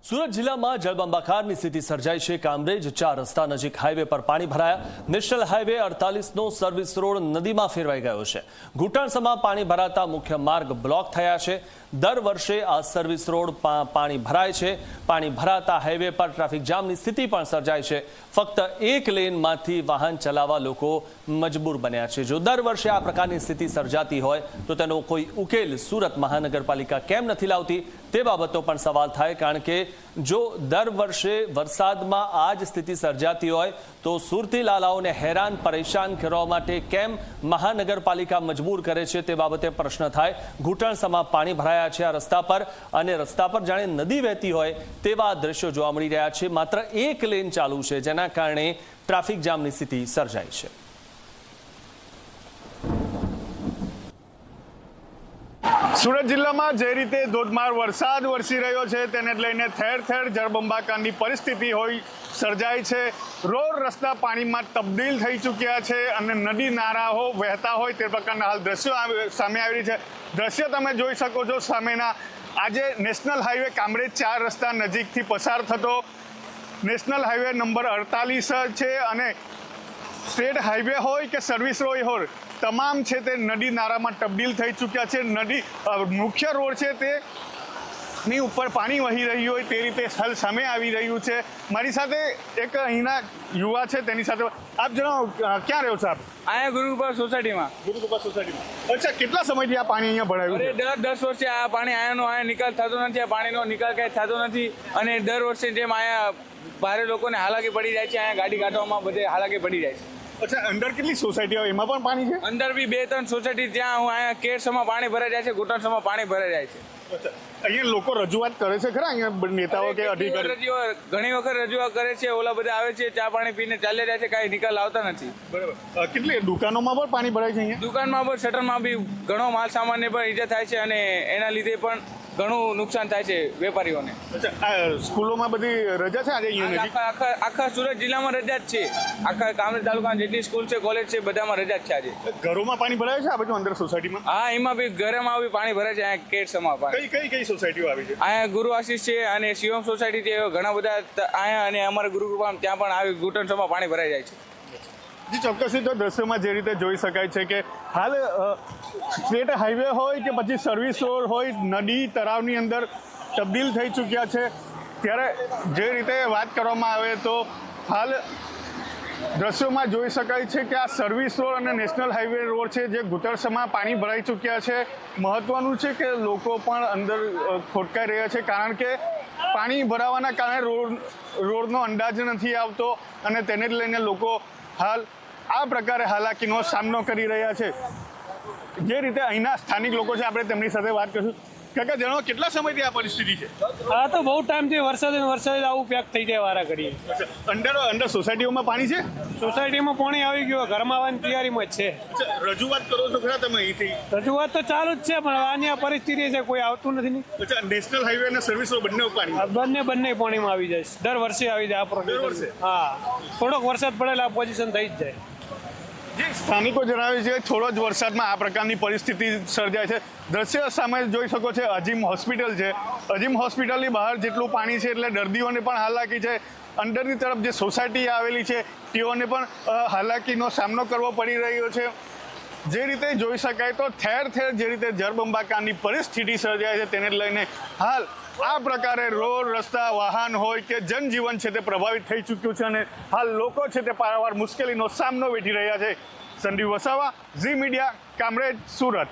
સુરત જિલ્લામાં જળબંબાકારની સ્થિતિ સર્જાઈ છે। કામરેજ 4 રસ્તા નજીક હાઈવે પર પાણી ભરાયા। નેશનલ હાઈવે 48નો સર્વિસ રોડ નદીમાં ફેરવાઈ ગયો છે। ઘૂંટણસમાં પાણી ભરાતા મુખ્ય માર્ગ બ્લોક થયા છે। દર વર્ષે આ સર્વિસ રોડ પાણી ભરાય છે। પાણી ભરાતા હાઈવે પર ટ્રાફિક જામની સ્થિતિ પણ સર્જાય છે। ફક્ત એક લેનમાંથી વાહન ચલાવવા લોકો મજબૂર બન્યા છે। જો દર વર્ષે આ પ્રકારની સ્થિતિ સર્જાતી હોય તો તેનો કોઈ ઉકેલ સુરત મહાનગરપાલિકા કેમ નથી લાવતી તે બાબતનો પણ સવાલ થાય, કારણ કે જો દર વર્ષે વરસાદમાં આ જ સ્થિતિ સર્જાતી હોય તો સુરતી લાલાઓને હેરાન પરેશાન કરવા માટે કેમ મહાનગરપાલિકા મજબૂર કરે છે તે બાબતે પ્રશ્ન થાય। ઘૂંટણસમાં પાણી ભરાયા છે આ રસ્તા પર, અને રસ્તા પર જાણે નદી વહેતી હોય તેવા દ્રશ્યો જોવા મળી રહ્યા છે। માત્ર એક લેન ચાલુ છે, જેના કારણે ટ્રાફિક જામની સ્થિતિ સર્જાઈ છે। સુરત જિલ્લામાં જે રીતે ધોધમાર વરસાદ વરસી રહ્યો છે તેને લઈને ઠેર ઠેર જળબંબાકારની પરિસ્થિતિ સર્જાય છે। રોડ રસ્તા પાણીમાં તબદીલ થઈ ચૂક્યા છે અને નદી નાળાઓ વહેતા હોય તે પ્રકારના હાલ દ્રશ્યો સામે આવી રહી છે। દ્રશ્ય તમે જોઈ શકો છો સામેના। આજે નેશનલ હાઈવે કામરેજ 4 રસ્તા નજીકથી પસાર થતો નેશનલ હાઈવે નંબર 48 છે, અને સ્ટેટ હાઈવે હોય કે સર્વિસ રોડ હોય તમામ છે તે નદી નાળામાં તબદીલ થઈ ચૂક્યા છે। નદી મુખ્ય રોડ છે તેની ઉપર પાણી વહી રહ્યું હોય તે રીતે હાલ સામે આવી રહ્યું છે। મારી સાથે એક અહીંના યુવા છે, તેની સાથે આપ જણાવો, ક્યાં રહ્યો છો આપ? અહીંયા ગુરુકૃપા સોસાયટીમાં। ગુરુકૃપા સોસાયટીમાં। અચ્છા, કેટલા સમયથી આ પાણી અહીંયા ભરાયું છે? દર 10 વર્ષે આ પાણી અહીંયા નિકાલ થતો નથી। આ પાણીનો નિકાલ કંઈ થતો નથી, અને દર વર્ષે જેમ અહીંયા ભારે લોકોને હાલાકી પડી જાય છે, અહીંયા ગાડી કાઢવામાં બધે હાલાકી પડી જાય છે। અચ્છા, અંદર કેટલી સોસાયટીઓ એમાં પણ પાણી છે? અંદર બી 2-3 સોસાયટી, ત્યાં અહીંયા કેરસમાં પાણી ભરાઈ જાય છે, ઘૂંટણસમાં પાણી ભરાઈ જાય છે। અચ્છા, અહીંયા લોકો રજૂઆત કરે છે ખરા, અહીંયા નેતાઓ કે અધિકારીઓ? ઘણી વખત રજૂઆત કરે છે, ઓલા બધા આવે છે, ચા પાણી પીને ચાલ્યા જાય છે, કાંઈ નિકાલ આવતા નથી। બરાબર। કેટલી દુકાનોમાં પણ પાણી ભરાય છે અહીંયા? દુકાનમાં પણ શટરમાં બી ઘણો માલ સામાનને પણ ઈજા થાય છે, અને એના લીધે પણ ઘણું નુકસાન થાય છે વેપારીઓને। અચ્છા, સ્કૂલોમાં બધી રજા છે આજે અહીંયા? આખા સુરત જિલ્લામાં રજા જ છે। આખા કામરેજ તાલુકામાં જેટલી સ્કૂલ છે, કોલેજ છે, બધામાં રજા જ છે આજે। ઘરોમાં પાણી ભરાય છે આ બાજુ અંદર સોસાયટીમાં? હા, એમાં બી ઘરમાં બી પાણી ભરાય છે। અહીંયા કેડસમાં પાણી કઈ સોસાયટીઓ આવી છે? અહીંયા ગુરુ આશીષ છે અને શિવમ સોસાયટી છે, ઘણા બધા અહીંયા, અને અમારા ગુરુકૃપામાં ત્યાં પણ આવી ઘૂંટણસમાં પાણી ભરાઈ જાય છે। જી ચોક્કસથી તો દ્રશ્યોમાં જે રીતે જોઈ શકાય છે કે હાલ સ્ટેટ હાઈવે હોય કે પછી સર્વિસ રોડ હોય, નદી તળાવની અંદર તબદીલ થઈ ચૂક્યા છે। ત્યારે જે રીતે વાત કરવામાં આવે તો હાલ દ્રશ્યોમાં જોઈ શકાય છે કે આ સર્વિસ રોડ અને નેશનલ હાઈવે રોડ છે જે ઘૂંટણસમાં પાણી ભરાઈ ચૂક્યા છે। મહત્વનું છે કે લોકો પણ અંદર ખોટકાઈ રહ્યા છે, કારણ કે પાણી ભરાવાના કારણે રોડનો અંદાજ નથી આવતો, અને તેને જ લઈને લોકો હાલ આ પ્રકારે હાલાકીનો સામનો કરી રહ્યા છે। જે રીતે અહીંના સ્થાનિક લોકો છે, આપણે તેમની સાથે વાત કરીશું। કાકા, જણાવો, કેટલા સમયથી આ પરિસ્થિતિ છે? હા, તો બહુ ટાઈમથી વરસાદ આવું પેક થઈ જાય વારા કરીએ। અંદર સોસાયટીઓમાં પાણી છે? સોસાયટીમાં પાણી આવી ગયું, ઘરમાં આવવાની તૈયારીમાં જ છે। રજૂઆત કરો છો ખરા તમે અહીંથી? રજૂઆત તો ચાલુ જ છે, પણ આની આ પરિસ્થિતિ છે, કોઈ આવતું નથી। અચ્છા, નેશનલ હાઈવે અને સર્વિસ રોડ બંને પાણી? બંને પાણીમાં આવી જાય, દર વર્ષે આવી જાય આ પ્રોબ્લેમ। હા, થોડોક વરસાદ પડેલા આ પોઝિશન થઈ જ જાય। જે સ્થાનિકો જણાવે છે થોડો જ વરસાદમાં આ પ્રકારની પરિસ્થિતિ સર્જાય છે। દ્રશ્ય સામે જોઈ શકો છો, અજીમ હોસ્પિટલ છે, અજીમ હોસ્પિટલની બહાર જેટલું પાણી છે એટલે દર્દીઓને પણ હાલાકી છે। અંદરની તરફ જે સોસાયટી આવેલી છે તેઓને પણ હાલાકીનો સામનો કરવો પડી રહ્યો છે। જે રીતે જોઈ શકાય તો ઠેર ઠેર જે રીતે જળબંબાકારની પરિસ્થિતિ સર્જાય છે તેને લઈને હાલ આ પ્રકારે રોડ રસ્તા, વાહન હોય કે જનજીવન છે તે પ્રભાવિત થઈ ચૂક્યું છે, અને હાલ લોકો છે તે પારાવાર મુશ્કેલીનો સામનો વેઠી રહ્યા છે। સંદીપ વસાવા, ઝી મીડિયા, કામરેજ, સુરત।